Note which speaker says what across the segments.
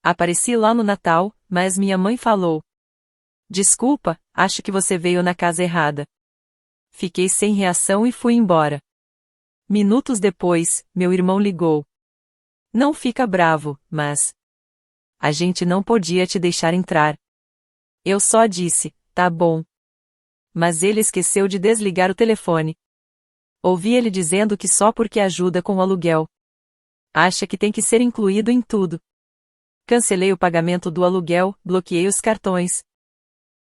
Speaker 1: Apareci lá no Natal, mas minha mãe falou: Desculpa, acho que você veio na casa errada. Fiquei sem reação e fui embora. Minutos depois, meu irmão ligou. Não fica bravo, mas a gente não podia te deixar entrar. Eu só disse: tá bom. Mas ele esqueceu de desligar o telefone. Ouvi ele dizendo que só porque ajuda com o aluguel. Acha que tem que ser incluído em tudo. Cancelei o pagamento do aluguel, bloqueei os cartões.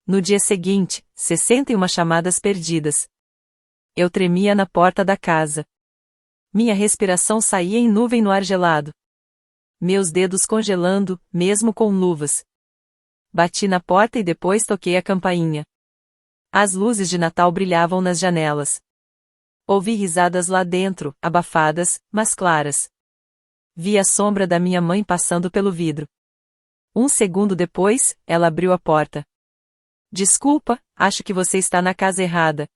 Speaker 1: No dia seguinte, 61 chamadas perdidas. Eu tremia na porta da casa. Minha respiração saía em nuvem no ar gelado. Meus dedos congelando, mesmo com luvas. Bati na porta e depois toquei a campainha. As luzes de Natal brilhavam nas janelas. Ouvi risadas lá dentro, abafadas, mas claras. Vi a sombra da minha mãe passando pelo vidro. Um segundo depois, ela abriu a porta. Desculpa, acho que você está na casa errada.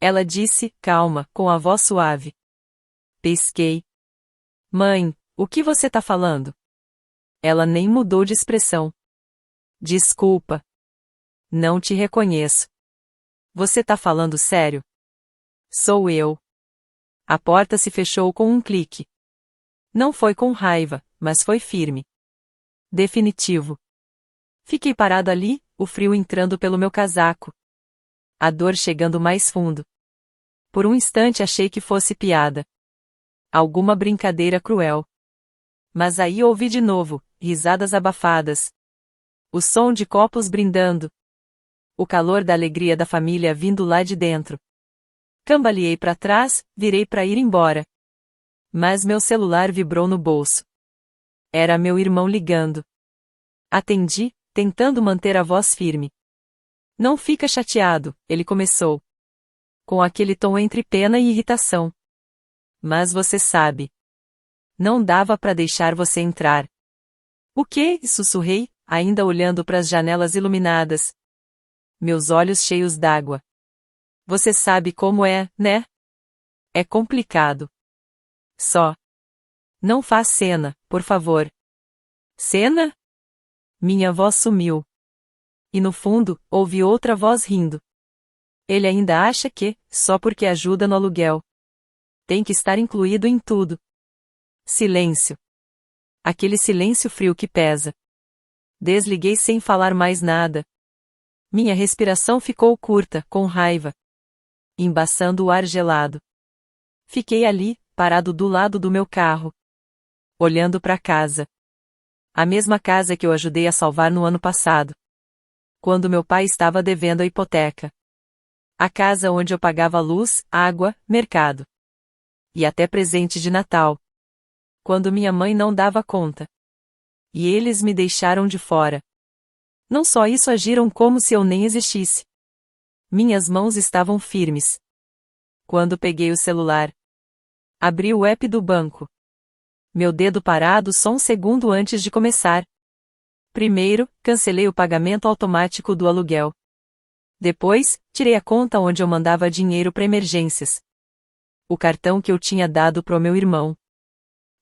Speaker 1: Ela disse, calma, com a voz suave. Pesquei. Mãe, o que você tá falando? Ela nem mudou de expressão. Desculpa. Não te reconheço. Você tá falando sério? Sou eu. A porta se fechou com um clique. Não foi com raiva, mas foi firme. Definitivo. Fiquei parado ali, o frio entrando pelo meu casaco. A dor chegando mais fundo. Por um instante achei que fosse piada. Alguma brincadeira cruel. Mas aí ouvi de novo, risadas abafadas. O som de copos brindando. O calor da alegria da família vindo lá de dentro. Cambaleei para trás, virei para ir embora. Mas meu celular vibrou no bolso. Era meu irmão ligando. Atendi, tentando manter a voz firme. Não fica chateado, ele começou. Com aquele tom entre pena e irritação. Mas você sabe. Não dava para deixar você entrar. O quê? Sussurrei, ainda olhando para as janelas iluminadas. Meus olhos cheios d'água. Você sabe como é, né? É complicado. Só. Não faz cena, por favor. Cena? Minha voz sumiu. E no fundo, ouvi outra voz rindo. Ele ainda acha que, só porque ajuda no aluguel, tem que estar incluído em tudo. Silêncio. Aquele silêncio frio que pesa. Desliguei sem falar mais nada. Minha respiração ficou curta, com raiva. Embaçando o ar gelado. Fiquei ali, parado do lado do meu carro. Olhando para casa. A mesma casa que eu ajudei a salvar no ano passado. Quando meu pai estava devendo a hipoteca. A casa onde eu pagava luz, água, mercado. E até presente de Natal. Quando minha mãe não dava conta. E eles me deixaram de fora. Não só isso, agiram como se eu nem existisse. Minhas mãos estavam firmes. Quando peguei o celular. Abri o app do banco. Meu dedo parado só um segundo antes de começar. Primeiro, cancelei o pagamento automático do aluguel. Depois, tirei a conta onde eu mandava dinheiro para emergências. O cartão que eu tinha dado pro meu irmão.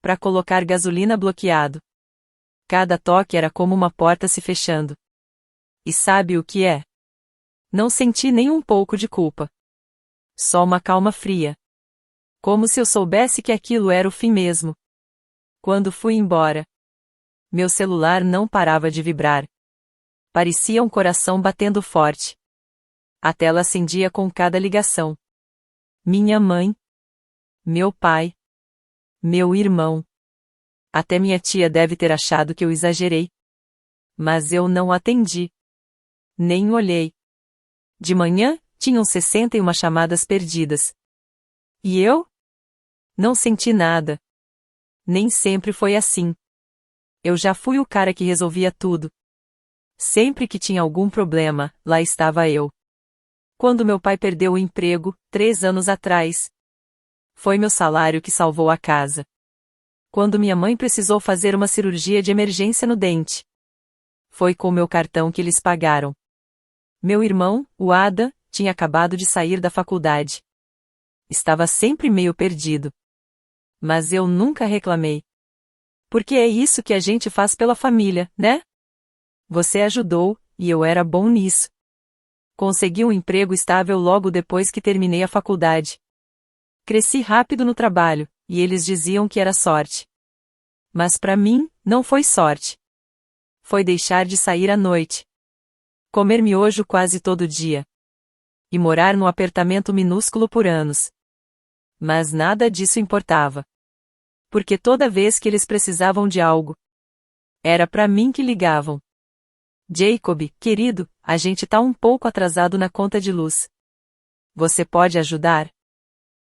Speaker 1: Para colocar gasolina bloqueado. Cada toque era como uma porta se fechando. E sabe o que é? Não senti nem um pouco de culpa. Só uma calma fria. Como se eu soubesse que aquilo era o fim mesmo. Quando fui embora. Meu celular não parava de vibrar. Parecia um coração batendo forte. A tela acendia com cada ligação. Minha mãe. Meu pai. Meu irmão. Até minha tia deve ter achado que eu exagerei. Mas eu não atendi. Nem olhei. De manhã, tinham 61 chamadas perdidas. E eu? Não senti nada. Nem sempre foi assim. Eu já fui o cara que resolvia tudo. Sempre que tinha algum problema, lá estava eu. Quando meu pai perdeu o emprego, 3 anos atrás. Foi meu salário que salvou a casa. Quando minha mãe precisou fazer uma cirurgia de emergência no dente. Foi com meu cartão que eles pagaram. Meu irmão, o Ada, tinha acabado de sair da faculdade. Estava sempre meio perdido. Mas eu nunca reclamei. Porque é isso que a gente faz pela família, né? Você ajudou, e eu era bom nisso. Consegui um emprego estável logo depois que terminei a faculdade. Cresci rápido no trabalho, e eles diziam que era sorte. Mas para mim, não foi sorte. Foi deixar de sair à noite. Comer miojo quase todo dia. E morar num apartamento minúsculo por anos. Mas nada disso importava. Porque toda vez que eles precisavam de algo, era para mim que ligavam. Jacob, querido, a gente tá um pouco atrasado na conta de luz. Você pode ajudar?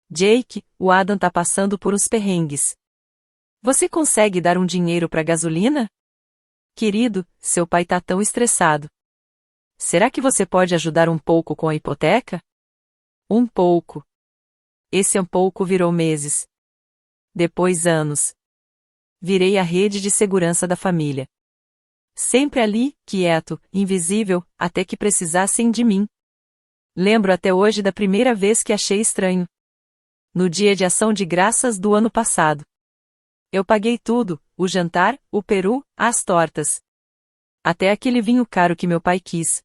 Speaker 1: Jake, o Adam tá passando por uns perrengues. Você consegue dar um dinheiro para gasolina? Querido, seu pai tá tão estressado. Será que você pode ajudar um pouco com a hipoteca? Um pouco. Esse um pouco virou meses. Depois anos. Virei a rede de segurança da família. Sempre ali, quieto, invisível, até que precisassem de mim. Lembro até hoje da primeira vez que achei estranho. No dia de ação de graças do ano passado. Eu paguei tudo, o jantar, o peru, as tortas. Até aquele vinho caro que meu pai quis.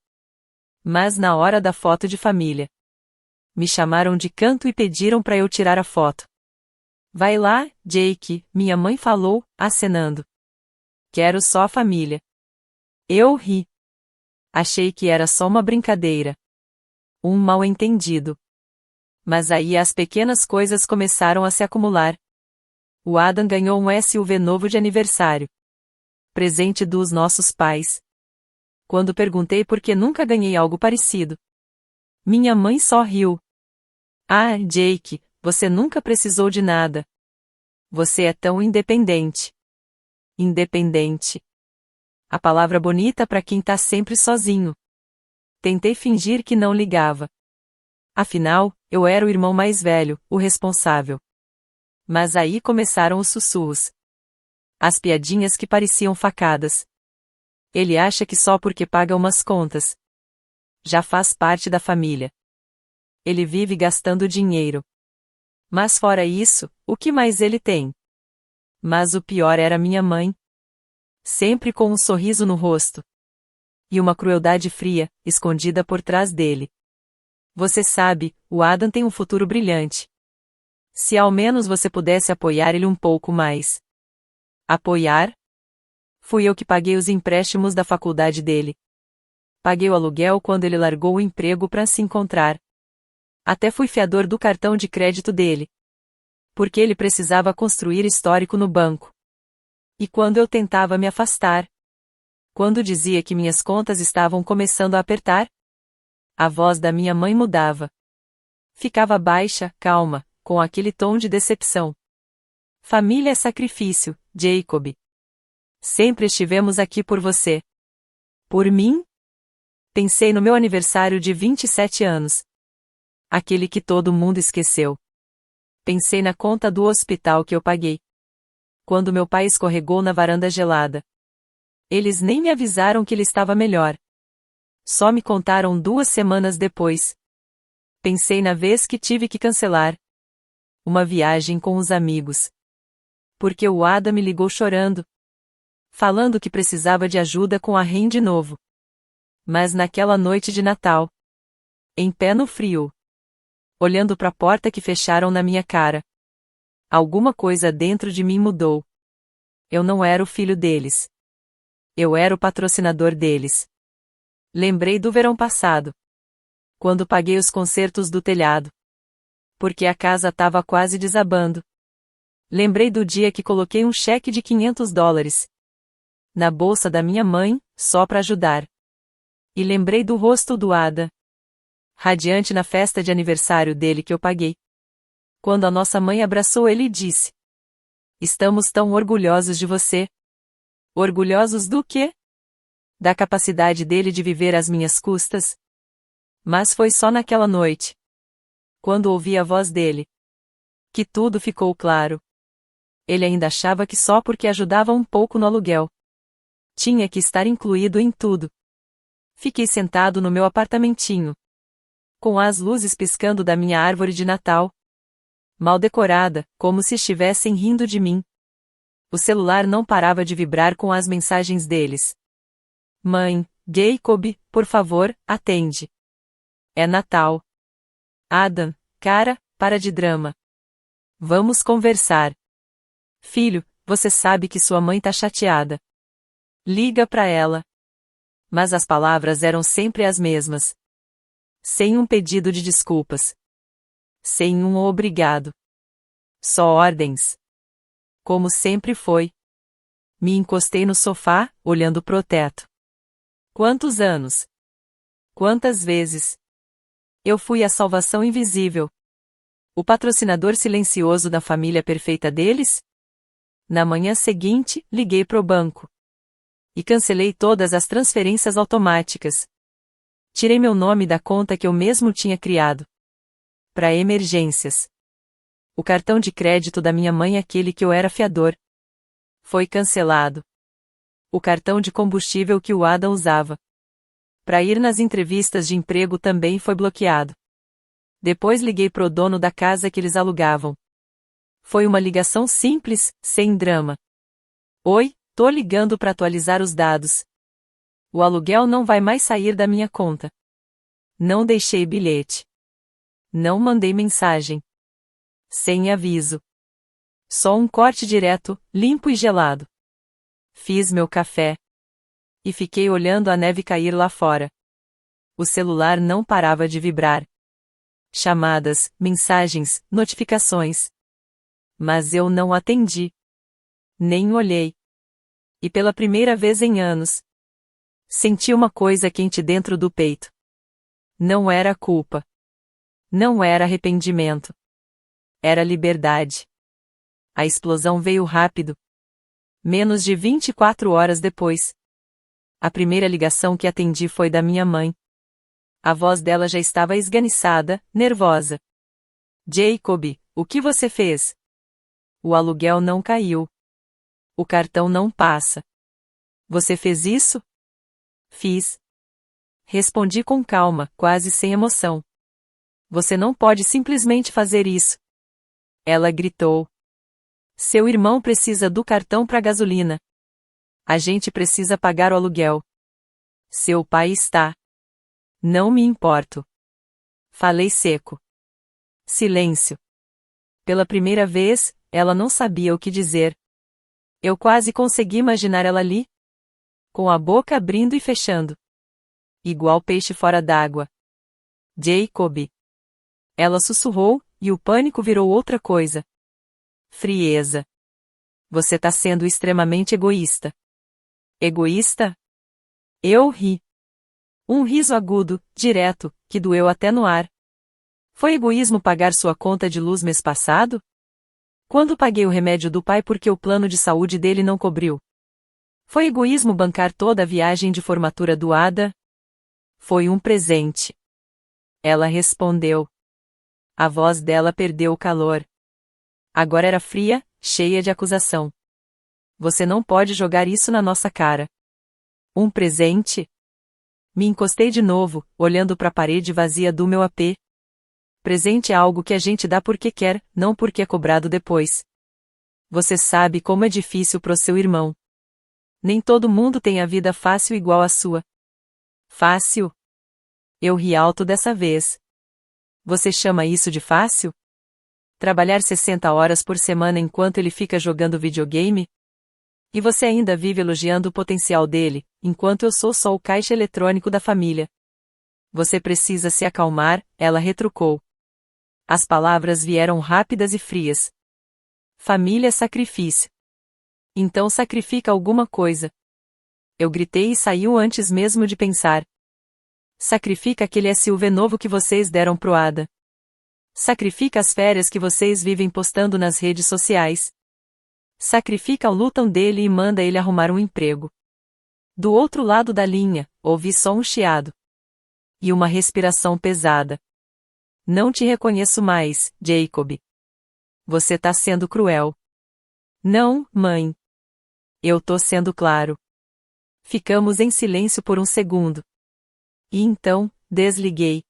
Speaker 1: Mas na hora da foto de família. Me chamaram de canto e pediram para eu tirar a foto. Vai lá, Jake, minha mãe falou, acenando. Quero só a família. Eu ri. Achei que era só uma brincadeira. Um mal-entendido. Mas aí as pequenas coisas começaram a se acumular. O Adam ganhou um SUV novo de aniversário. Presente dos nossos pais. Quando perguntei por que nunca ganhei algo parecido. Minha mãe só riu. Ah, Jake, você nunca precisou de nada. Você é tão independente. Independente. A palavra bonita para quem tá sempre sozinho. Tentei fingir que não ligava. Afinal, eu era o irmão mais velho, o responsável. Mas aí começaram os sussurros. As piadinhas que pareciam facadas. Ele acha que só porque paga umas contas. Já faz parte da família. Ele vive gastando dinheiro. Mas fora isso, o que mais ele tem? Mas o pior era minha mãe. Sempre com um sorriso no rosto. E uma crueldade fria, escondida por trás dele. Você sabe, o Adam tem um futuro brilhante. Se ao menos você pudesse apoiar ele um pouco mais. Apoiar? Fui eu que paguei os empréstimos da faculdade dele. Paguei o aluguel quando ele largou o emprego para se encontrar. Até fui fiador do cartão de crédito dele. Porque ele precisava construir histórico no banco. E quando eu tentava me afastar? Quando dizia que minhas contas estavam começando a apertar? A voz da minha mãe mudava. Ficava baixa, calma, com aquele tom de decepção. Família é sacrifício, Jacob. Sempre estivemos aqui por você. Por mim? Pensei no meu aniversário de 27 anos. Aquele que todo mundo esqueceu. Pensei na conta do hospital que eu paguei. Quando meu pai escorregou na varanda gelada. Eles nem me avisaram que ele estava melhor. Só me contaram 2 semanas depois. Pensei na vez que tive que cancelar uma viagem com os amigos. Porque o Adam me ligou chorando. Falando que precisava de ajuda com a REM de novo. Mas naquela noite de Natal. Em pé no frio. Olhando para a porta que fecharam na minha cara. Alguma coisa dentro de mim mudou. Eu não era o filho deles. Eu era o patrocinador deles. Lembrei do verão passado. Quando paguei os consertos do telhado. Porque a casa estava quase desabando. Lembrei do dia que coloquei um cheque de $500. Na bolsa da minha mãe, só para ajudar. E lembrei do rosto do Ada. Radiante na festa de aniversário dele que eu paguei. Quando a nossa mãe abraçou ele e disse: Estamos tão orgulhosos de você. Orgulhosos do quê? Da capacidade dele de viver às minhas custas? Mas foi só naquela noite. Quando ouvi a voz dele. Que tudo ficou claro. Ele ainda achava que só porque ajudava um pouco no aluguel. Tinha que estar incluído em tudo. Fiquei sentado no meu apartamentinho. Com as luzes piscando da minha árvore de Natal. Mal decorada, como se estivessem rindo de mim. O celular não parava de vibrar com as mensagens deles. Mãe, Jacob, por favor, atende. É Natal. Adam, cara, para de drama. Vamos conversar. Filho, você sabe que sua mãe tá chateada. Liga pra ela. Mas as palavras eram sempre as mesmas. Sem um pedido de desculpas. Sem um obrigado. Só ordens. Como sempre foi. Me encostei no sofá, olhando pro teto. Quantos anos? Quantas vezes? Eu fui a salvação invisível. O patrocinador silencioso da família perfeita deles? Na manhã seguinte, liguei pro banco. E cancelei todas as transferências automáticas. Tirei meu nome da conta que eu mesmo tinha criado. Para emergências. O cartão de crédito da minha mãe, aquele que eu era fiador, foi cancelado. O cartão de combustível que o Adam usava para ir nas entrevistas de emprego também foi bloqueado. Depois liguei pro dono da casa que eles alugavam. Foi uma ligação simples, sem drama. Oi, tô ligando para atualizar os dados. O aluguel não vai mais sair da minha conta. Não deixei bilhete. Não mandei mensagem. Sem aviso. Só um corte direto, limpo e gelado. Fiz meu café. E fiquei olhando a neve cair lá fora. O celular não parava de vibrar. Chamadas, mensagens, notificações. Mas eu não atendi. Nem olhei. E pela primeira vez em anos, senti uma coisa quente dentro do peito. Não era culpa. Não era arrependimento. Era liberdade. A explosão veio rápido. Menos de 24 horas depois. A primeira ligação que atendi foi da minha mãe. A voz dela já estava esganiçada, nervosa. Jacob, o que você fez? O aluguel não caiu. O cartão não passa. Você fez isso? Fiz. Respondi com calma, quase sem emoção. Você não pode simplesmente fazer isso. Ela gritou. Seu irmão precisa do cartão para gasolina. A gente precisa pagar o aluguel. Seu pai está. Não me importo. Falei seco. Silêncio. Pela primeira vez, ela não sabia o que dizer. Eu quase consegui imaginar ela ali, com a boca abrindo e fechando. Igual peixe fora d'água. Jacob. Ela sussurrou, e o pânico virou outra coisa. Frieza. Você tá sendo extremamente egoísta. Egoísta? Eu ri. Um riso agudo, direto, que doeu até no ar. Foi egoísmo pagar sua conta de luz mês passado? Quando paguei o remédio do pai porque o plano de saúde dele não cobriu? Foi egoísmo bancar toda a viagem de formatura do Ada? Foi um presente. Ela respondeu. A voz dela perdeu o calor. Agora era fria, cheia de acusação. Você não pode jogar isso na nossa cara. Um presente? Me encostei de novo, olhando para a parede vazia do meu AP. Presente é algo que a gente dá porque quer, não porque é cobrado depois. Você sabe como é difícil pro seu irmão. Nem todo mundo tem a vida fácil igual a sua. Fácil? Eu ri alto dessa vez. Você chama isso de fácil? Trabalhar 60 horas por semana enquanto ele fica jogando videogame? E você ainda vive elogiando o potencial dele, enquanto eu sou só o caixa eletrônico da família. Você precisa se acalmar, ela retrucou. As palavras vieram rápidas e frias. Família é sacrifício. Então sacrifica alguma coisa. Eu gritei e saiu antes mesmo de pensar. Sacrifica aquele SUV novo que vocês deram pro Ada. Sacrifica as férias que vocês vivem postando nas redes sociais. Sacrifica o lutam dele e manda ele arrumar um emprego. Do outro lado da linha, ouvi só um chiado. E uma respiração pesada. Não te reconheço mais, Jacob. Você tá sendo cruel. Não, mãe. Eu tô sendo claro. Ficamos em silêncio por um segundo. E então, desliguei.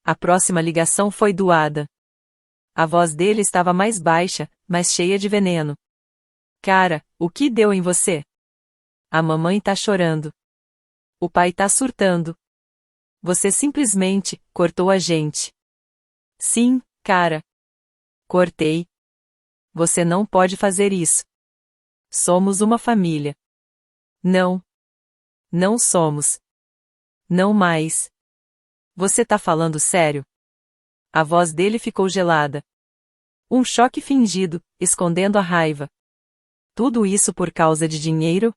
Speaker 1: A próxima ligação foi do Ada. A voz dele estava mais baixa, mas cheia de veneno. Cara, o que deu em você? A mamãe tá chorando. O pai tá surtando. Você simplesmente cortou a gente. Sim, cara. Cortei. Você não pode fazer isso. Somos uma família. Não. Não somos. Não mais. Você tá falando sério? A voz dele ficou gelada. Um choque fingido, escondendo a raiva. Tudo isso por causa de dinheiro?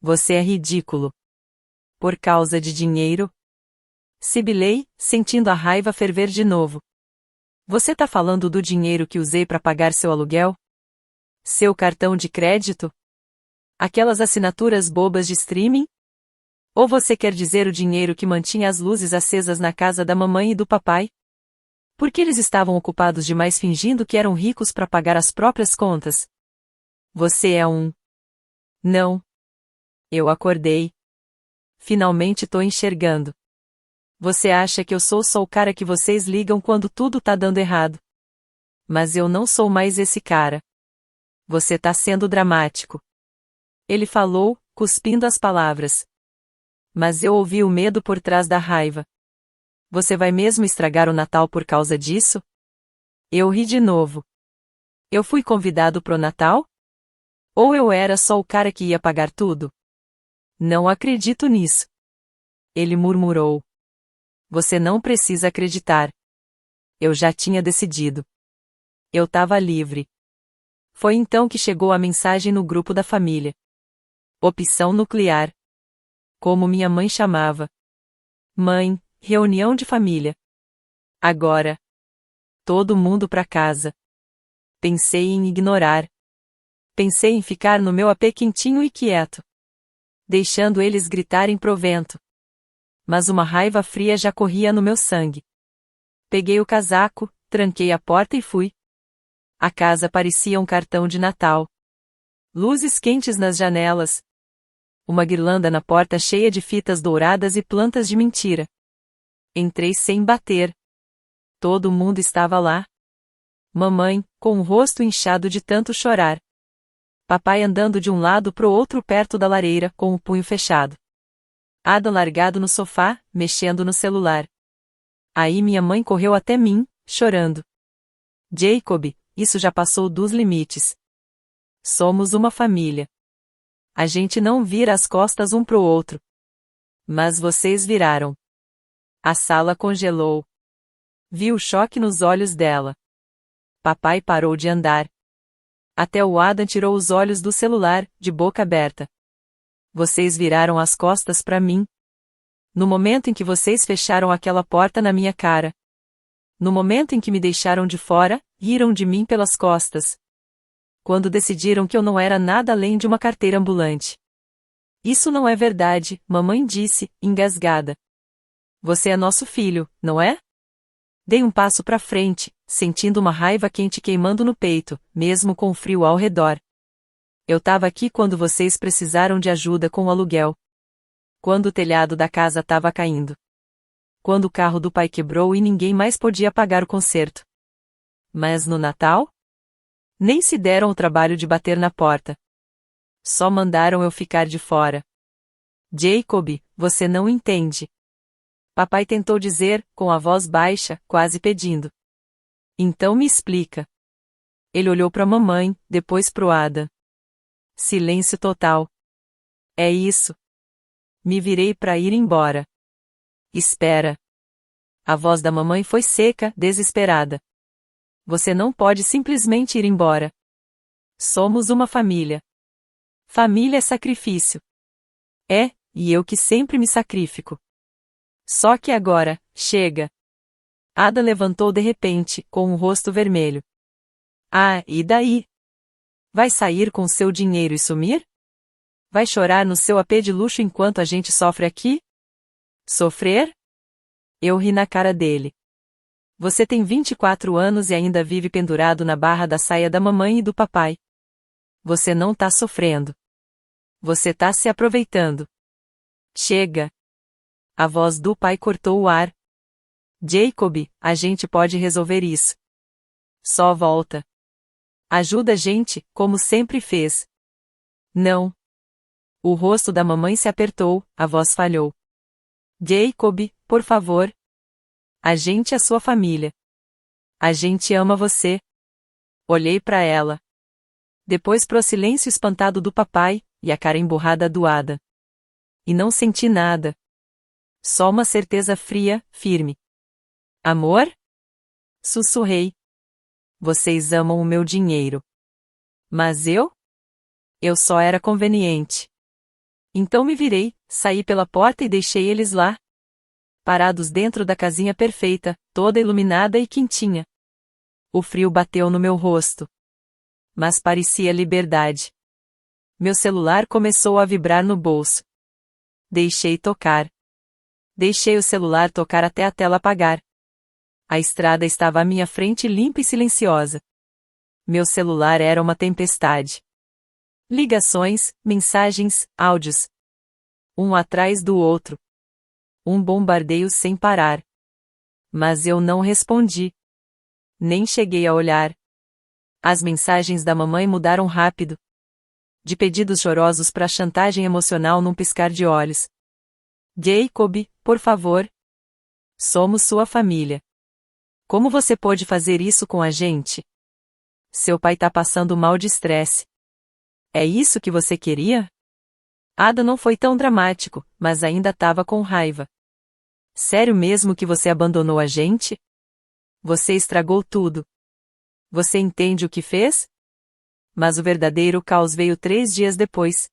Speaker 1: Você é ridículo. Por causa de dinheiro? Sibilei, sentindo a raiva ferver de novo. Você tá falando do dinheiro que usei para pagar seu aluguel? Seu cartão de crédito? Aquelas assinaturas bobas de streaming? Ou você quer dizer o dinheiro que mantinha as luzes acesas na casa da mamãe e do papai? Porque eles estavam ocupados demais fingindo que eram ricos para pagar as próprias contas. Você é um... Não. Eu acordei. Finalmente tô enxergando. Você acha que eu sou só o cara que vocês ligam quando tudo tá dando errado? Mas eu não sou mais esse cara. Você tá sendo dramático. Ele falou, cuspindo as palavras. Mas eu ouvi o medo por trás da raiva. Você vai mesmo estragar o Natal por causa disso? Eu ri de novo. Eu fui convidado pro Natal? Ou eu era só o cara que ia pagar tudo? Não acredito nisso. Ele murmurou. Você não precisa acreditar. Eu já tinha decidido. Eu tava livre. Foi então que chegou a mensagem no grupo da família. Opção nuclear. Como minha mãe chamava. Mãe, reunião de família. Agora. Todo mundo pra casa. Pensei em ignorar. Pensei em ficar no meu apê quentinho e quieto. Deixando eles gritarem provento. Mas uma raiva fria já corria no meu sangue. Peguei o casaco, tranquei a porta e fui. A casa parecia um cartão de Natal. Luzes quentes nas janelas. Uma guirlanda na porta cheia de fitas douradas e plantas de mentira. Entrei sem bater. Todo mundo estava lá. Mamãe, com o rosto inchado de tanto chorar. Papai andando de um lado pro outro perto da lareira, com o punho fechado. Adam largado no sofá, mexendo no celular. Aí minha mãe correu até mim, chorando. Jacob, isso já passou dos limites. Somos uma família. A gente não vira as costas um pro outro. Mas vocês viraram. A sala congelou. Vi o choque nos olhos dela. Papai parou de andar. Até o Adam tirou os olhos do celular, de boca aberta. Vocês viraram as costas pra mim. No momento em que vocês fecharam aquela porta na minha cara. No momento em que me deixaram de fora, riram de mim pelas costas. Quando decidiram que eu não era nada além de uma carteira ambulante. Isso não é verdade, mamãe disse, engasgada. Você é nosso filho, não é? Dei um passo pra frente, sentindo uma raiva quente queimando no peito, mesmo com o frio ao redor. Eu tava aqui quando vocês precisaram de ajuda com o aluguel. Quando o telhado da casa tava caindo. Quando o carro do pai quebrou e ninguém mais podia pagar o conserto. Mas no Natal? Nem se deram o trabalho de bater na porta. Só mandaram eu ficar de fora. Jacob, você não entende. Papai tentou dizer, com a voz baixa, quase pedindo. Então me explica. Ele olhou para mamãe, depois pro Adam. Silêncio total. É isso. Me virei para ir embora. Espera. A voz da mamãe foi seca, desesperada. Você não pode simplesmente ir embora. Somos uma família. Família é sacrifício. É, e eu que sempre me sacrifico. Só que agora, chega. Ada levantou de repente, com o rosto vermelho. Ah, e daí? Vai sair com seu dinheiro e sumir? Vai chorar no seu apê de luxo enquanto a gente sofre aqui? Sofrer? Eu ri na cara dele. Você tem 24 anos e ainda vive pendurado na barra da saia da mamãe e do papai. Você não tá sofrendo. Você tá se aproveitando. Chega. A voz do pai cortou o ar. Jacob, a gente pode resolver isso. Só volta. Ajuda a gente, como sempre fez. Não. O rosto da mamãe se apertou, a voz falhou. Jacob, por favor. A gente é sua família. A gente ama você. Olhei para ela. Depois pro silêncio espantado do papai, e a cara emburrada do Adam. E não senti nada. Só uma certeza fria, firme. Amor? Sussurrei. Vocês amam o meu dinheiro. Mas eu? Eu só era conveniente. Então me virei, saí pela porta e deixei eles lá. Parados dentro da casinha perfeita, toda iluminada e quentinha. O frio bateu no meu rosto. Mas parecia liberdade. Meu celular começou a vibrar no bolso. Deixei tocar. Deixei o celular tocar até a tela apagar. A estrada estava à minha frente limpa e silenciosa. Meu celular era uma tempestade. Ligações, mensagens, áudios. Um atrás do outro. Um bombardeio sem parar. Mas eu não respondi. Nem cheguei a olhar. As mensagens da mamãe mudaram rápido. De pedidos chorosos para chantagem emocional num piscar de olhos. Jacob, por favor. Somos sua família. Como você pôde fazer isso com a gente? Seu pai tá passando mal de estresse. É isso que você queria? Ada não foi tão dramático, mas ainda tava com raiva. Sério mesmo que você abandonou a gente? Você estragou tudo. Você entende o que fez? Mas o verdadeiro caos veio 3 dias depois.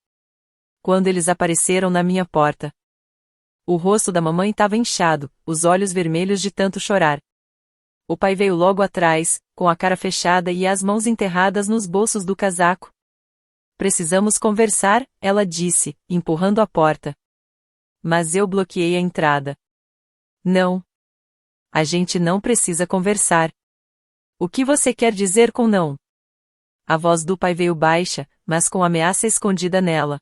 Speaker 1: Quando eles apareceram na minha porta. O rosto da mamãe estava inchado, os olhos vermelhos de tanto chorar. O pai veio logo atrás, com a cara fechada e as mãos enterradas nos bolsos do casaco. Precisamos conversar, ela disse, empurrando a porta. Mas eu bloqueei a entrada. Não. A gente não precisa conversar. O que você quer dizer com não? A voz do pai veio baixa, mas com ameaça escondida nela.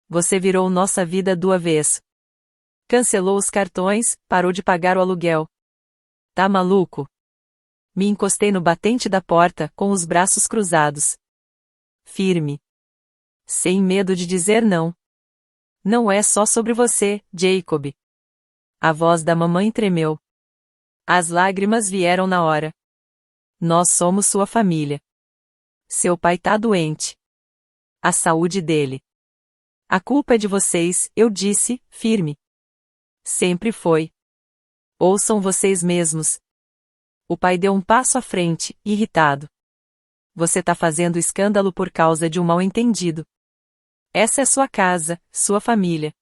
Speaker 1: Você virou nossa vida do avesso. Cancelou os cartões, parou de pagar o aluguel. Tá maluco? Me encostei no batente da porta, com os braços cruzados. Firme. Sem medo de dizer não. Não é só sobre você, Jacob. A voz da mamãe tremeu. As lágrimas vieram na hora. Nós somos sua família. Seu pai tá doente. A saúde dele. A culpa é de vocês, eu disse, firme. Sempre foi. Ouçam vocês mesmos. O pai deu um passo à frente, irritado. Você tá fazendo escândalo por causa de um mal-entendido. Essa é sua casa, sua família.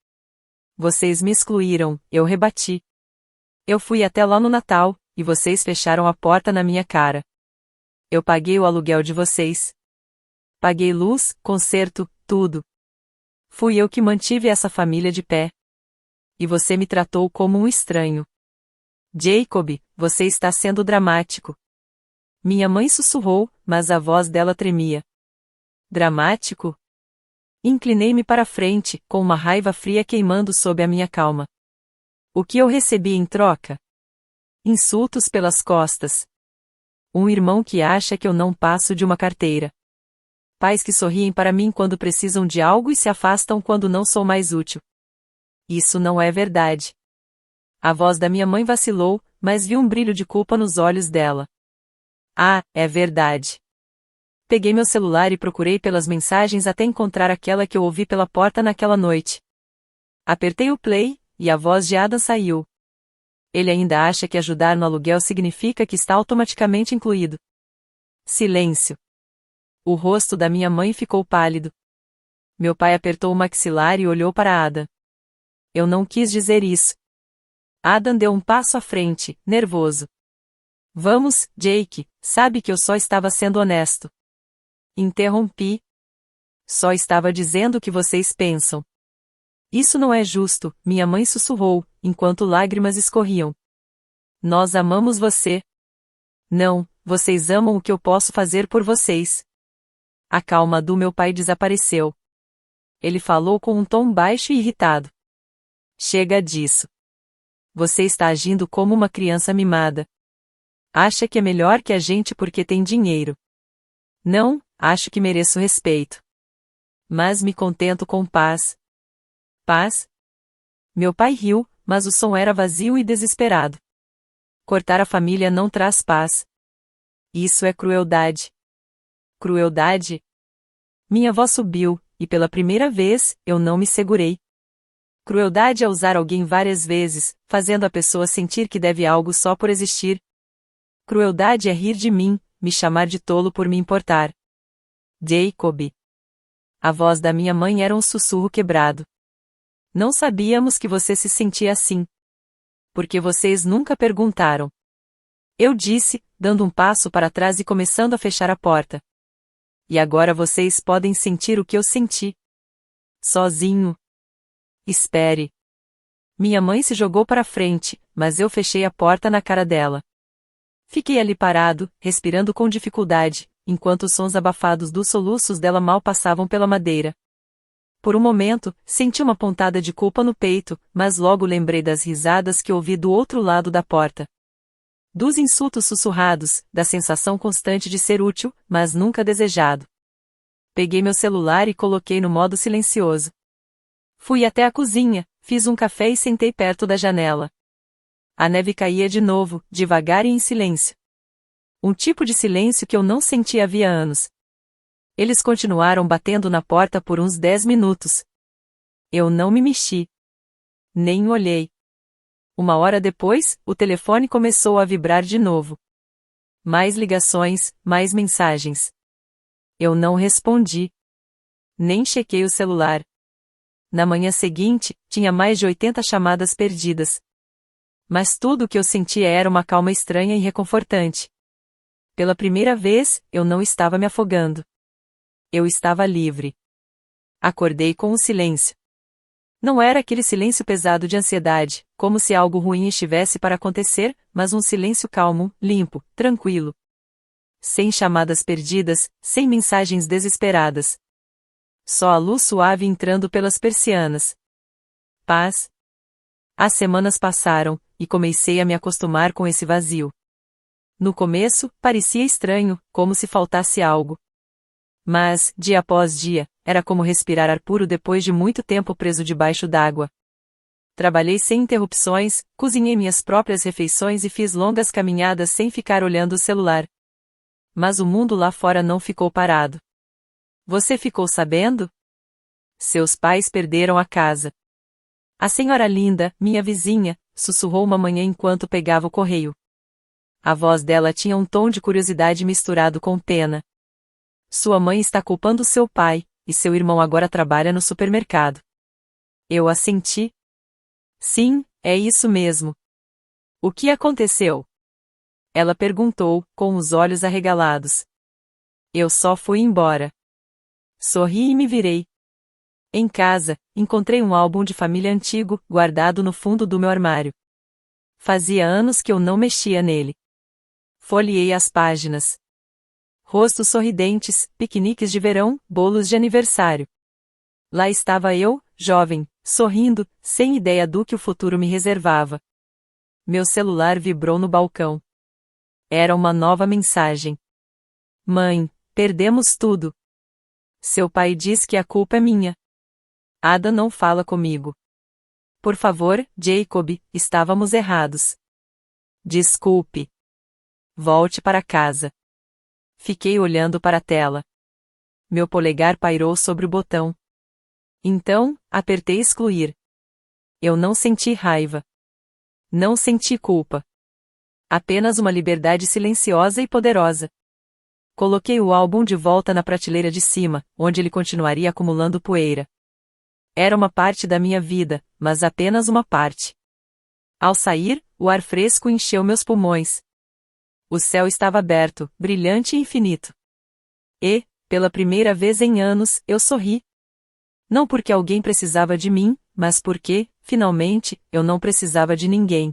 Speaker 1: Vocês me excluíram, eu rebati. Eu fui até lá no Natal, e vocês fecharam a porta na minha cara. Eu paguei o aluguel de vocês. Paguei luz, conserto, tudo. Fui eu que mantive essa família de pé. E você me tratou como um estranho. Jacob, você está sendo dramático. Minha mãe sussurrou, mas a voz dela tremia. Dramático? Inclinei-me para a frente, com uma raiva fria queimando sob a minha calma. O que eu recebi em troca? Insultos pelas costas. Um irmão que acha que eu não passo de uma carteira. Pais que sorriem para mim quando precisam de algo e se afastam quando não sou mais útil. Isso não é verdade. A voz da minha mãe vacilou, mas vi um brilho de culpa nos olhos dela. Ah, é verdade. Peguei meu celular e procurei pelas mensagens até encontrar aquela que eu ouvi pela porta naquela noite. Apertei o play, e a voz de Adam saiu. Ele ainda acha que ajudar no aluguel significa que está automaticamente incluído. Silêncio. O rosto da minha mãe ficou pálido. Meu pai apertou o maxilar e olhou para Adam. Eu não quis dizer isso. Adam deu um passo à frente, nervoso. Vamos, Jake, sabe que eu só estava sendo honesto. Interrompi. Só estava dizendo o que vocês pensam. Isso não é justo, minha mãe sussurrou, enquanto lágrimas escorriam. Nós amamos você. Não, vocês amam o que eu posso fazer por vocês. A calma do meu pai desapareceu. Ele falou com um tom baixo e irritado. Chega disso. Você está agindo como uma criança mimada. Acha que é melhor que a gente porque tem dinheiro. Não, acho que mereço respeito. Mas me contento com paz. Paz? Meu pai riu, mas o som era vazio e desesperado. Cortar a família não traz paz. Isso é crueldade. Crueldade? Minha voz subiu, e pela primeira vez, eu não me segurei. Crueldade é usar alguém várias vezes, fazendo a pessoa sentir que deve algo só por existir. Crueldade é rir de mim, me chamar de tolo por me importar. Jacob. A voz da minha mãe era um sussurro quebrado. Não sabíamos que você se sentia assim. Porque vocês nunca perguntaram. Eu disse, dando um passo para trás e começando a fechar a porta. E agora vocês podem sentir o que eu senti. Sozinho. Espere. Minha mãe se jogou para frente, mas eu fechei a porta na cara dela. Fiquei ali parado, respirando com dificuldade, enquanto os sons abafados dos soluços dela mal passavam pela madeira. Por um momento, senti uma pontada de culpa no peito, mas logo lembrei das risadas que ouvi do outro lado da porta. Dos insultos sussurrados, da sensação constante de ser útil, mas nunca desejado. Peguei meu celular e coloquei no modo silencioso. Fui até a cozinha, fiz um café e sentei perto da janela. A neve caía de novo, devagar e em silêncio. Um tipo de silêncio que eu não sentia havia anos. Eles continuaram batendo na porta por uns 10 minutos. Eu não me mexi. Nem olhei. Uma hora depois, o telefone começou a vibrar de novo. Mais ligações, mais mensagens. Eu não respondi. Nem chequei o celular. Na manhã seguinte, tinha mais de 80 chamadas perdidas. Mas tudo o que eu sentia era uma calma estranha e reconfortante. Pela primeira vez, eu não estava me afogando. Eu estava livre. Acordei com o silêncio. Não era aquele silêncio pesado de ansiedade, como se algo ruim estivesse para acontecer, mas um silêncio calmo, limpo, tranquilo. Sem chamadas perdidas, sem mensagens desesperadas. Só a luz suave entrando pelas persianas. Paz. As semanas passaram, e comecei a me acostumar com esse vazio. No começo, parecia estranho, como se faltasse algo. Mas, dia após dia, era como respirar ar puro depois de muito tempo preso debaixo d'água. Trabalhei sem interrupções, cozinhei minhas próprias refeições e fiz longas caminhadas sem ficar olhando o celular. Mas o mundo lá fora não ficou parado. Você ficou sabendo? Seus pais perderam a casa. A senhora Linda, minha vizinha, sussurrou uma manhã enquanto pegava o correio. A voz dela tinha um tom de curiosidade misturado com pena. Sua mãe está culpando seu pai, e seu irmão agora trabalha no supermercado. Eu assenti. Sim, é isso mesmo. O que aconteceu? Ela perguntou, com os olhos arregalados. Eu só fui embora. Sorri e me virei. Em casa, encontrei um álbum de família antigo, guardado no fundo do meu armário. Fazia anos que eu não mexia nele. Folheei as páginas. Rostos sorridentes, piqueniques de verão, bolos de aniversário. Lá estava eu, jovem, sorrindo, sem ideia do que o futuro me reservava. Meu celular vibrou no balcão. Era uma nova mensagem. Mãe, perdemos tudo. Seu pai diz que a culpa é minha. Ada não fala comigo. Por favor, Jacob, estávamos errados. Desculpe. Volte para casa. Fiquei olhando para a tela. Meu polegar pairou sobre o botão. Então, apertei excluir. Eu não senti raiva. Não senti culpa. Apenas uma liberdade silenciosa e poderosa. Coloquei o álbum de volta na prateleira de cima, onde ele continuaria acumulando poeira. Era uma parte da minha vida, mas apenas uma parte. Ao sair, o ar fresco encheu meus pulmões. O céu estava aberto, brilhante e infinito. E, pela primeira vez em anos, eu sorri. Não porque alguém precisava de mim, mas porque, finalmente, eu não precisava de ninguém.